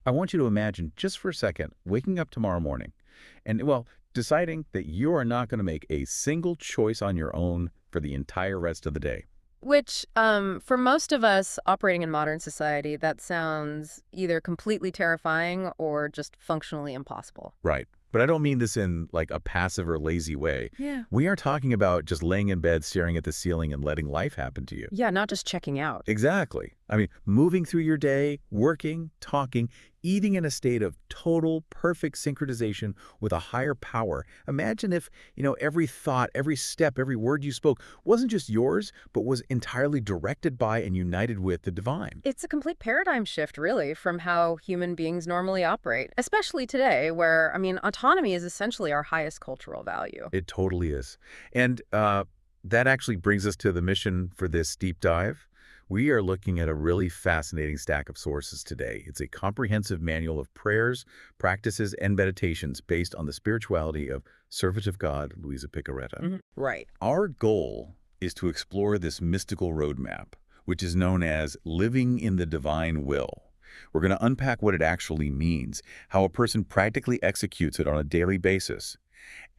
I want you to imagine just for a second waking up tomorrow morning and, well, deciding that you are not going to make a single choice on your own for the entire rest of the day. Which, for most of us operating in modern society, that sounds either completely terrifying or just functionally impossible. Right. But I don't mean this in like a passive or lazy way. Yeah. We are talking about just laying in bed, staring at the ceiling and letting life happen to you. Yeah, not just checking out. Exactly. I mean, moving through your day, working, talking, eating in a state of total, perfect synchronization with a higher power. Imagine if, every thought, every step, every word you spoke wasn't just yours, but was entirely directed by and united with the divine. It's a complete paradigm shift, really, from how human beings normally operate, especially today, where, autonomy is essentially our highest cultural value. It totally is. And that actually brings us to the mission for this deep dive. We are looking at a really fascinating stack of sources today. It's a comprehensive manual of prayers, practices, and meditations based on the spirituality of servant of God, Luisa Piccarreta. Right. Our goal is to explore this mystical roadmap, which is known as living in the divine will. We're going to unpack what it actually means, how a person practically executes it on a daily basis,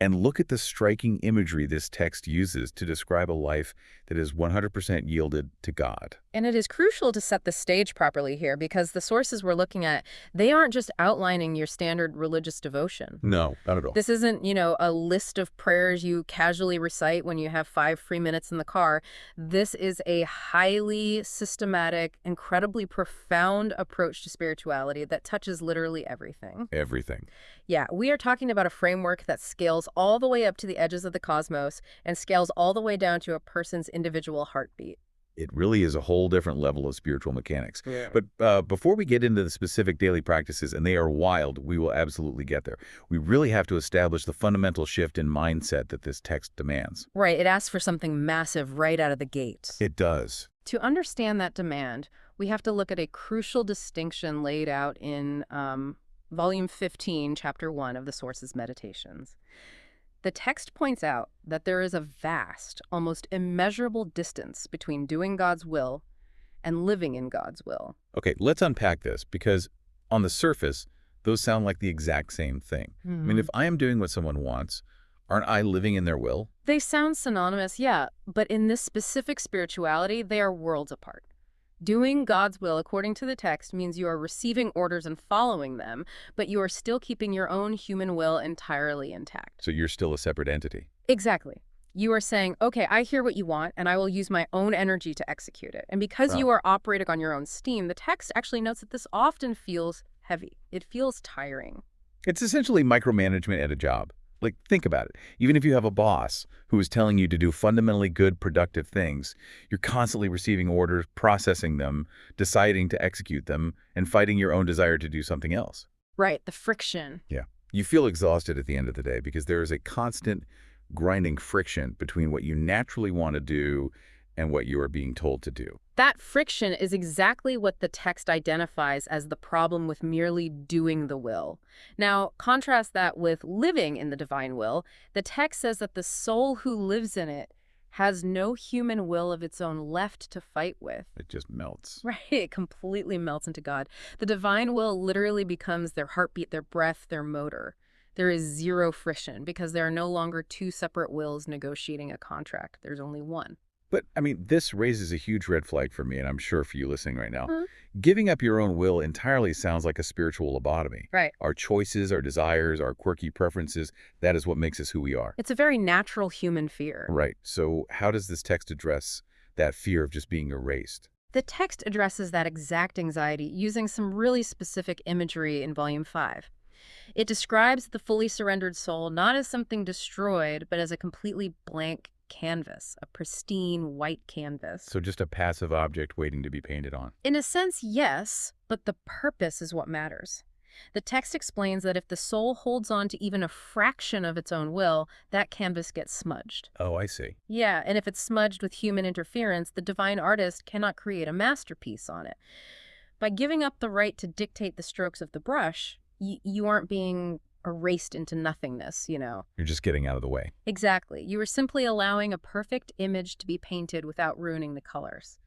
and look at the striking imagery this text uses to describe a life that is 100% yielded to God. And it is crucial to set the stage properly here because the sources we're looking at, they aren't just outlining your standard religious devotion. No, not at all. This isn't, a list of prayers you casually recite when you have 5 free minutes in the car. This is a highly systematic, incredibly profound approach to spirituality that touches literally everything. Everything. Yeah, we are talking about a framework that scales all the way up to the edges of the cosmos and scales all the way down to a person's individual heartbeat. It really is a whole different level of spiritual mechanics. Yeah. But before we get into the specific daily practices, and they are wild, we will absolutely get there. We really have to establish the fundamental shift in mindset that this text demands. Right, it asks for something massive right out of the gate. It does. To understand that demand, we have to look at a crucial distinction laid out in Volume 15, Chapter 1 of the Sources Meditations. The text points out that there is a vast, almost immeasurable distance between doing God's will and living in God's will. Okay, let's unpack this because on the surface, those sound like the exact same thing. I mean, if I am doing what someone wants, aren't I living in their will? They sound synonymous, yeah, but in this specific spirituality, they are worlds apart. Doing God's will according to the text means you are receiving orders and following them, but you are still keeping your own human will entirely intact. So you're still a separate entity. Exactly. You are saying, okay, I hear what you want, and I will use my own energy to execute it. And because you are operating on your own steam, the text actually notes that this often feels heavy. It feels tiring. It's essentially micromanagement at a job. Like, think about it. Even if you have a boss who is telling you to do fundamentally good, productive things, you're constantly receiving orders, processing them, deciding to execute them, and fighting your own desire to do something else. Right, the friction. Yeah. You feel exhausted at the end of the day because there is a constant grinding friction between what you naturally want to do and what you are being told to do. That friction is exactly what the text identifies as the problem with merely doing the will. Now, contrast that with living in the divine will. The text says that the soul who lives in it has no human will of its own left to fight with. It just melts. Right, it completely melts into God. The divine will literally becomes their heartbeat, their breath, their motor. There is zero friction because there are no longer two separate wills negotiating a contract. There's only one. But, I mean, this raises a huge red flag for me, and I'm sure for you listening right now. Mhm. Giving up your own will entirely sounds like a spiritual lobotomy. Right. Our choices, our desires, our quirky preferences, that is what makes us who we are. It's a very natural human fear. Right. So how does this text address that fear of just being erased? The text addresses that exact anxiety using some really specific imagery in Volume 5. It describes the fully surrendered soul not as something destroyed, but as a completely blank canvas, a pristine white canvas. So just a passive object waiting to be painted on. In a sense, yes, but the purpose is what matters. The text explains that if the soul holds on to even a fraction of its own will, that canvas gets smudged. Oh, I see. Yeah, and if it's smudged with human interference, the divine artist cannot create a masterpiece on it. By giving up the right to dictate the strokes of the brush, you aren't being erased into nothingness, You're just getting out of the way. Exactly. You are simply allowing a perfect image to be painted without ruining the colors.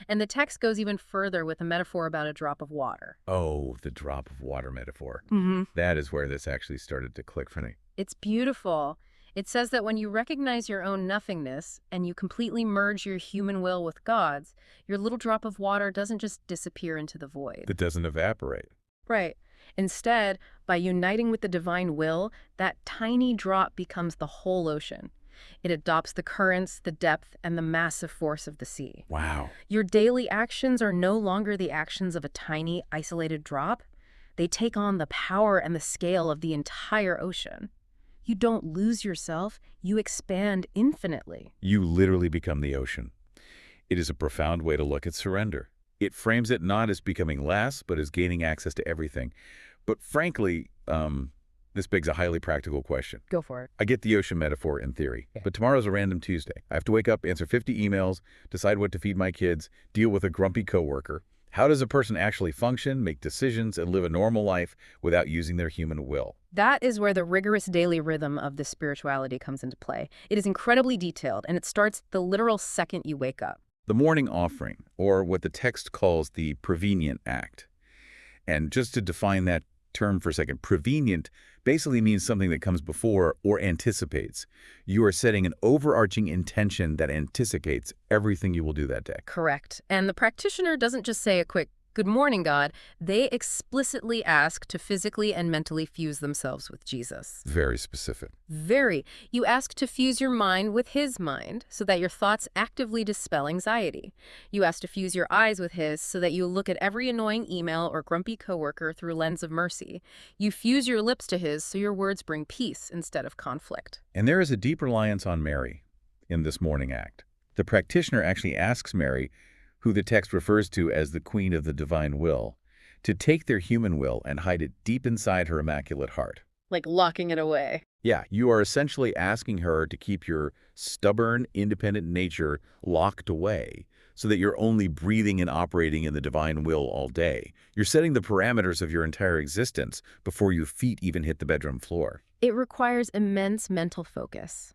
And the text goes even further with a metaphor about a drop of water. Oh, the drop of water metaphor. Mm-hmm. That is where this actually started to click for me. It's beautiful. It says that when you recognize your own nothingness and you completely merge your human will with God's, your little drop of water doesn't just disappear into the void. That doesn't evaporate. Right. Instead, by uniting with the divine will, that tiny drop becomes the whole ocean. It adopts the currents, the depth, and the massive force of the sea. Wow. Your daily actions are no longer the actions of a tiny, isolated drop. They take on the power and the scale of the entire ocean. You don't lose yourself, you expand infinitely. You literally become the ocean. It is a profound way to look at surrender. It frames it not as becoming less, but as gaining access to everything. But frankly, this begs a highly practical question. Go for it. I get the ocean metaphor in theory, but tomorrow's a random Tuesday. I have to wake up, answer 50 emails, decide what to feed my kids, deal with a grumpy coworker. How does a person actually function, make decisions, and live a normal life without using their human will? That is where the rigorous daily rhythm of this spirituality comes into play. It is incredibly detailed, and it starts the literal second you wake up. The morning offering, or what the text calls the prevenient act. And just to define that term for a second, prevenient basically means something that comes before or anticipates. You are setting an overarching intention that anticipates everything you will do that day. Correct. And the practitioner doesn't just say a quick, "Good morning, God." They explicitly ask to physically and mentally fuse themselves with Jesus. Very specific. Very. You ask to fuse your mind with His mind so that your thoughts actively dispel anxiety. You ask to fuse your eyes with His so that you look at every annoying email or grumpy coworker through a lens of mercy. You fuse your lips to His so your words bring peace instead of conflict. And there is a deep reliance on Mary in this morning act. The practitioner actually asks Mary, who the text refers to as the Queen of the Divine Will, to take their human will and hide it deep inside her immaculate heart. Like locking it away. Yeah, you are essentially asking her to keep your stubborn, independent nature locked away so that you're only breathing and operating in the divine will all day. You're setting the parameters of your entire existence before your feet even hit the bedroom floor. It requires immense mental focus.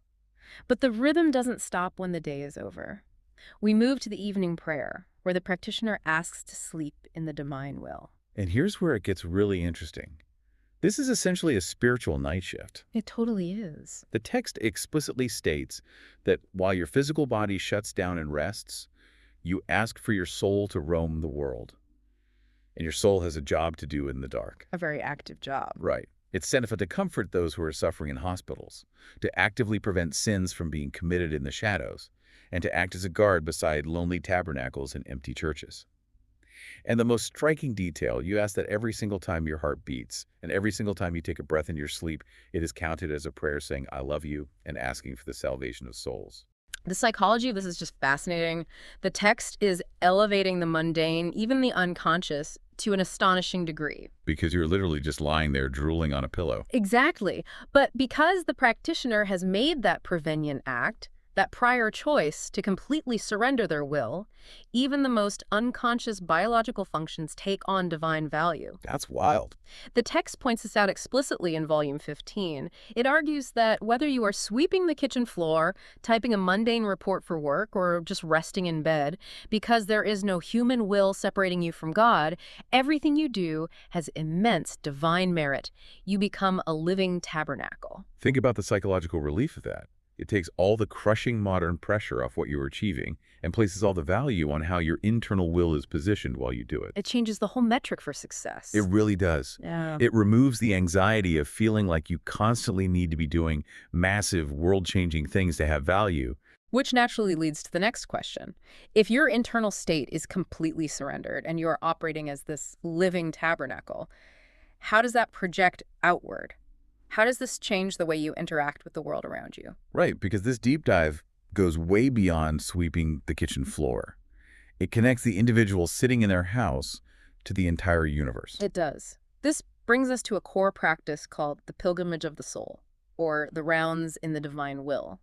But the rhythm doesn't stop when the day is over. We move to the evening prayer, where the practitioner asks to sleep in the divine will. And here's where it gets really interesting. This is essentially a spiritual night shift. It totally is. The text explicitly states that while your physical body shuts down and rests, you ask for your soul to roam the world. And your soul has a job to do in the dark. A very active job. Right. It's sent to comfort those who are suffering in hospitals, to actively prevent sins from being committed in the shadows, and to act as a guard beside lonely tabernacles and empty churches. And the most striking detail, you ask that every single time your heart beats, and every single time you take a breath in your sleep, it is counted as a prayer saying, "I love you," and asking for the salvation of souls. The psychology of this is just fascinating. The text is elevating the mundane, even the unconscious, to an astonishing degree. Because you're literally just lying there drooling on a pillow. Exactly. But because the practitioner has made that prevenient act, that prior choice to completely surrender their will, even the most unconscious biological functions take on divine value. That's wild. The text points this out explicitly in Volume 15. It argues that whether you are sweeping the kitchen floor, typing a mundane report for work, or just resting in bed, because there is no human will separating you from God, everything you do has immense divine merit. You become a living tabernacle. Think about the psychological relief of that. It takes all the crushing modern pressure off what you're achieving and places all the value on how your internal will is positioned while you do it. It changes the whole metric for success. It really does. Yeah. It removes the anxiety of feeling like you constantly need to be doing massive, world-changing things to have value. Which naturally leads to the next question. If your internal state is completely surrendered and you're operating as this living tabernacle, how does that project outward? How does this change the way you interact with the world around you? Right, because this deep dive goes way beyond sweeping the kitchen floor. It connects the individual sitting in their house to the entire universe. It does. This brings us to a core practice called the pilgrimage of the soul, or the rounds in the divine will.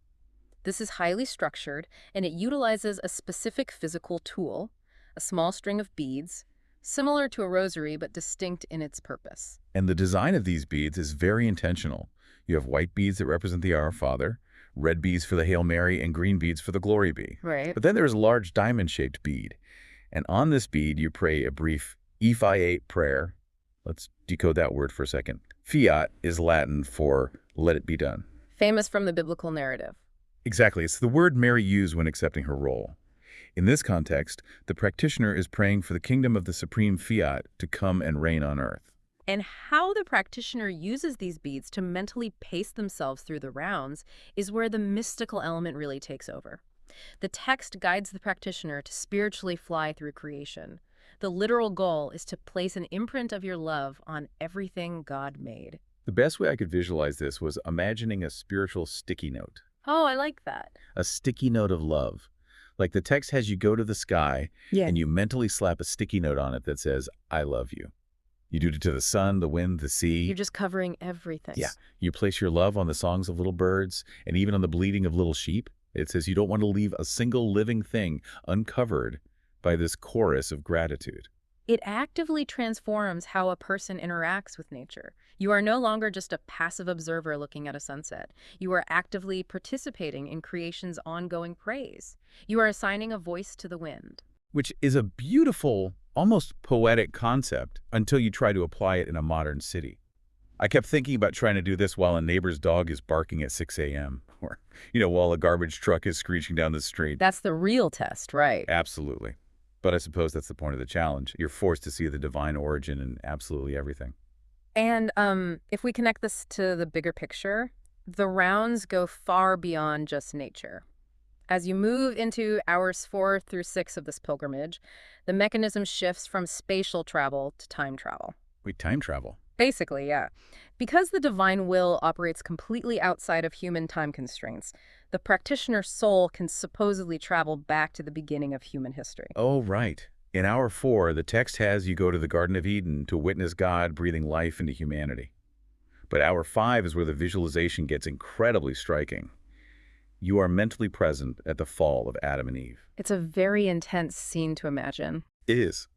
This is highly structured, and it utilizes a specific physical tool, a small string of beads, similar to a rosary but distinct in its purpose. And the design of these beads is very intentional. You have white beads that represent the Our Father, red beads for the Hail Mary, and green beads for the Glory Be. Right. But then there's a large diamond-shaped bead. And on this bead, you pray a brief E-Fi-8 prayer. Let's decode that word for a second. Fiat is Latin for let it be done. Famous from the biblical narrative. Exactly. It's the word Mary used when accepting her role. In this context, the practitioner is praying for the kingdom of the supreme fiat to come and reign on earth. And how the practitioner uses these beads to mentally pace themselves through the rounds is where the mystical element really takes over. The text guides the practitioner to spiritually fly through creation. The literal goal is to place an imprint of your love on everything God made. The best way I could visualize this was imagining a spiritual sticky note. Oh, I like that. A sticky note of love. Like the text has you go to the sky and you mentally slap a sticky note on it that says, I love you. You do it to the sun, the wind, the sea. You're just covering everything. Yeah. You place your love on the songs of little birds and even on the bleating of little sheep. It says you don't want to leave a single living thing uncovered by this chorus of gratitude. It actively transforms how a person interacts with nature. You are no longer just a passive observer looking at a sunset. You are actively participating in creation's ongoing praise. You are assigning a voice to the wind. Which is a beautiful, almost poetic concept until you try to apply it in a modern city. I kept thinking about trying to do this while a neighbor's dog is barking at 6 a.m. or, while a garbage truck is screeching down the street. That's the real test, right? Absolutely. But I suppose that's the point of the challenge. You're forced to see the divine origin in absolutely everything. And if we connect this to the bigger picture, the rounds go far beyond just nature. As you move into hours 4 through 6 of this pilgrimage, the mechanism shifts from spatial travel to time travel. Wait, time travel? Basically, yeah. Because the divine will operates completely outside of human time constraints, the practitioner's soul can supposedly travel back to the beginning of human history. Oh, right. In hour 4, the text has you go to the Garden of Eden to witness God breathing life into humanity. But hour 5 is where the visualization gets incredibly striking. You are mentally present at the fall of Adam and Eve. It's a very intense scene to imagine. It is.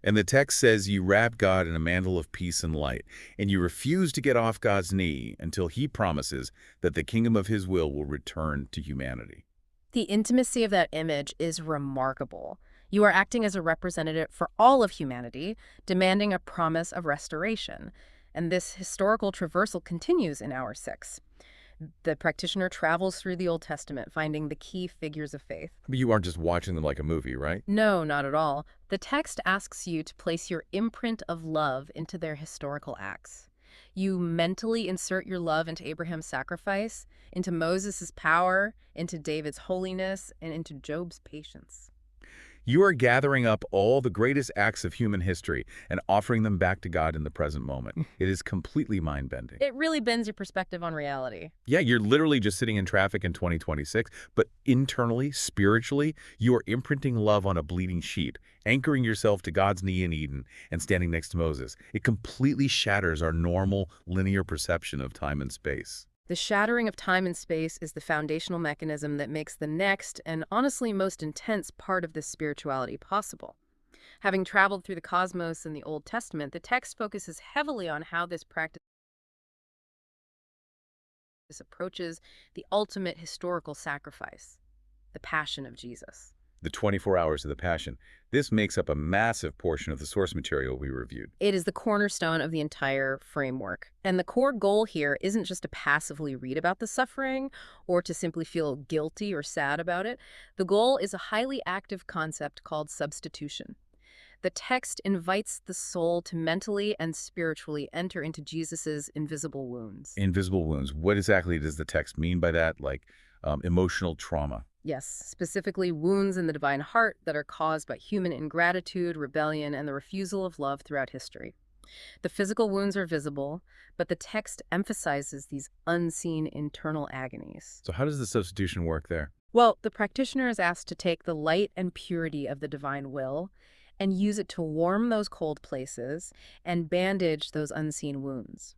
And the text says you wrap God in a mantle of peace and light, and you refuse to get off God's knee until he promises that the kingdom of his will return to humanity. The intimacy of that image is remarkable. You are acting as a representative for all of humanity, demanding a promise of restoration. And this historical traversal continues in hour 6. The practitioner travels through the Old Testament, finding the key figures of faith. But you aren't just watching them like a movie, right? No, not at all. The text asks you to place your imprint of love into their historical acts. You mentally insert your love into Abraham's sacrifice, into Moses' power, into David's holiness, and into Job's patience. You are gathering up all the greatest acts of human history and offering them back to God in the present moment. It is completely mind-bending. It really bends your perspective on reality. Yeah, you're literally just sitting in traffic in 2026, but internally, spiritually, you are imprinting love on a bleeding sheep, anchoring yourself to God's knee in Eden, and standing next to Moses. It completely shatters our normal, linear perception of time and space. The shattering of time and space is the foundational mechanism that makes the next and honestly most intense part of this spirituality possible. Having traveled through the cosmos in the Old Testament, the text focuses heavily on how this practice approaches the ultimate historical sacrifice, the Passion of Jesus. The 24 hours of the Passion. This makes up a massive portion of the source material we reviewed. It is the cornerstone of the entire framework. And the core goal here isn't just to passively read about the suffering or to simply feel guilty or sad about it. The goal is a highly active concept called substitution. The text invites the soul to mentally and spiritually enter into Jesus's invisible wounds. Invisible wounds. What exactly does the text mean by that? Like emotional trauma? Yes, specifically wounds in the divine heart that are caused by human ingratitude, rebellion, and the refusal of love throughout history. The physical wounds are visible, but the text emphasizes these unseen internal agonies. So how does the substitution work there? Well, the practitioner is asked to take the light and purity of the divine will and use it to warm those cold places and bandage those unseen wounds.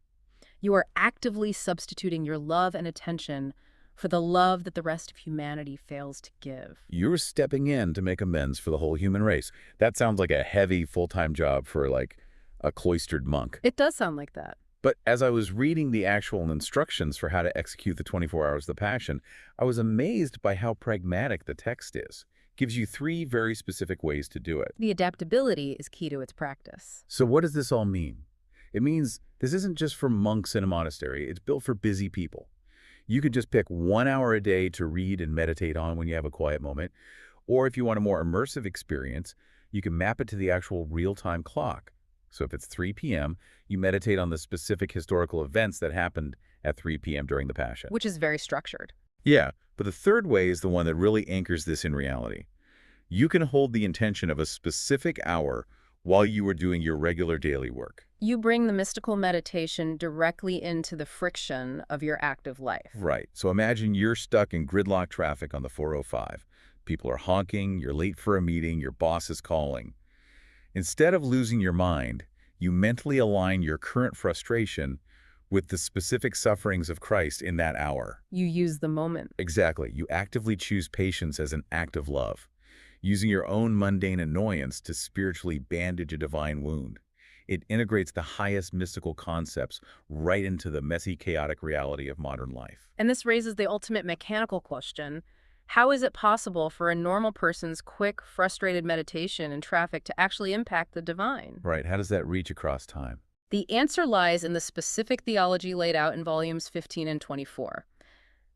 You are actively substituting your love and attention for the love that the rest of humanity fails to give. You're stepping in to make amends for the whole human race. That sounds like a heavy full-time job for like a cloistered monk. It does sound like that. But as I was reading the actual instructions for how to execute the 24 hours of the Passion, I was amazed by how pragmatic the text is. gives you 3 very specific ways to do it. The adaptability is key to its practice. So what does this all mean? It means this isn't just for monks in a monastery. It's built for busy people. You could just pick 1 hour a day to read and meditate on when you have a quiet moment. Or if you want a more immersive experience, you can map it to the actual real-time clock. So if it's 3 p.m., you meditate on the specific historical events that happened at 3 p.m. during the Passion. Which is very structured. Yeah, but the third way is the one that really anchors this in reality. You can hold the intention of a specific hour while you are doing your regular daily work. You bring the mystical meditation directly into the friction of your active life. Right. So imagine you're stuck in gridlock traffic on the 405. People are honking, you're late for a meeting, your boss is calling. Instead of losing your mind, you mentally align your current frustration with the specific sufferings of Christ in that hour. You use the moment. Exactly. You actively choose patience as an act of love, using your own mundane annoyance to spiritually bandage a divine wound. It integrates the highest mystical concepts right into the messy, chaotic reality of modern life. And this raises the ultimate mechanical question. How is it possible for a normal person's quick, frustrated meditation in traffic to actually impact the divine? Right. How does that reach across time? The answer lies in the specific theology laid out in volumes 15 and 24.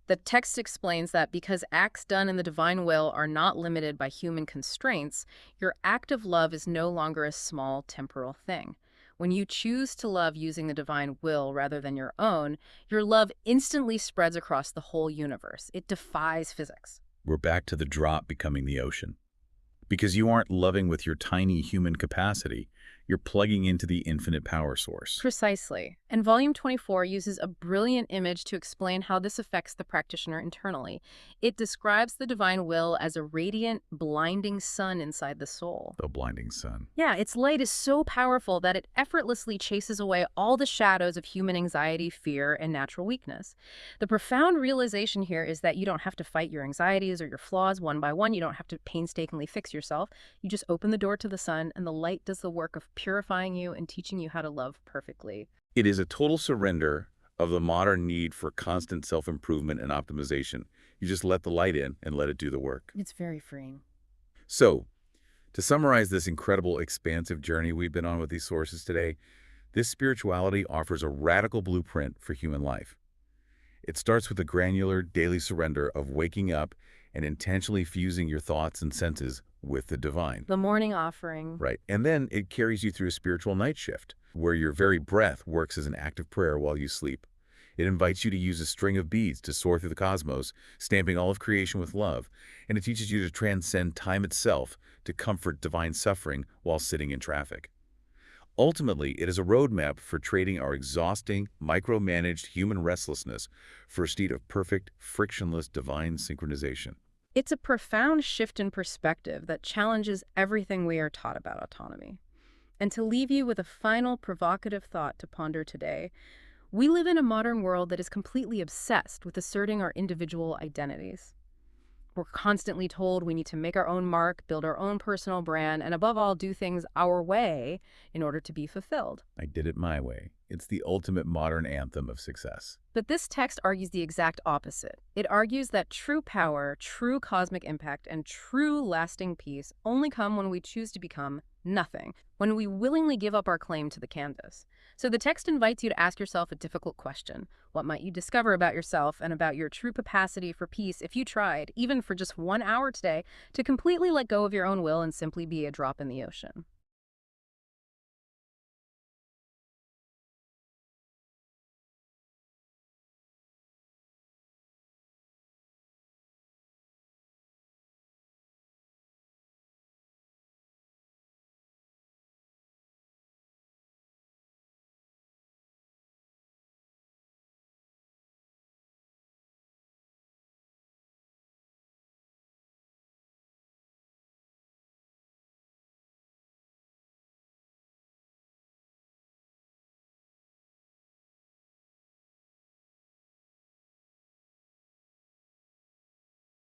The text explains that because acts done in the divine will are not limited by human constraints, your act of love is no longer a small temporal thing. When you choose to love using the divine will rather than your own, your love instantly spreads across the whole universe. It defies physics. We're back to the drop becoming the ocean. Because you aren't loving with your tiny human capacity, you're plugging into the infinite power source. Precisely. And volume 24 uses a brilliant image to explain how this affects the practitioner internally. It describes the divine will as a radiant, blinding sun inside the soul. The blinding sun. Yeah, its light is so powerful that it effortlessly chases away all the shadows of human anxiety, fear, and natural weakness. The profound realization here is that you don't have to fight your anxieties or your flaws one by one. You don't have to painstakingly fix yourself. You just open the door to the sun, and the light does the work of purifying you and teaching you how to love perfectly. It is a total surrender of the modern need for constant self-improvement and optimization. You just let the light in and let it do the work. It's very freeing. So, to summarize this incredible, expansive journey we've been on with these sources today, this spirituality offers a radical blueprint for human life. It starts with a granular, daily surrender of waking up and intentionally fusing your thoughts and senses with the divine. The morning offering. Right. And then it carries you through a spiritual night shift, where your very breath works as an act of prayer while you sleep. It invites you to use a string of beads to soar through the cosmos, stamping all of creation with love. And it teaches you to transcend time itself to comfort divine suffering while sitting in traffic. Ultimately, it is a roadmap for trading our exhausting, micromanaged human restlessness for a state of perfect, frictionless divine synchronization. It's a profound shift in perspective that challenges everything we are taught about autonomy. And to leave you with a final provocative thought to ponder today, we live in a modern world that is completely obsessed with asserting our individual identities. We're constantly told we need to make our own mark, build our own personal brand, and above all, do things our way in order to be fulfilled. I did it my way. It's the ultimate modern anthem of success. But this text argues the exact opposite. It argues that true power, true cosmic impact, and true lasting peace only come when we choose to become nothing, when we willingly give up our claim to the canvas. So the text invites you to ask yourself a difficult question. What might you discover about yourself and about your true capacity for peace if you tried, even for just 1 hour today, to completely let go of your own will and simply be a drop in the ocean?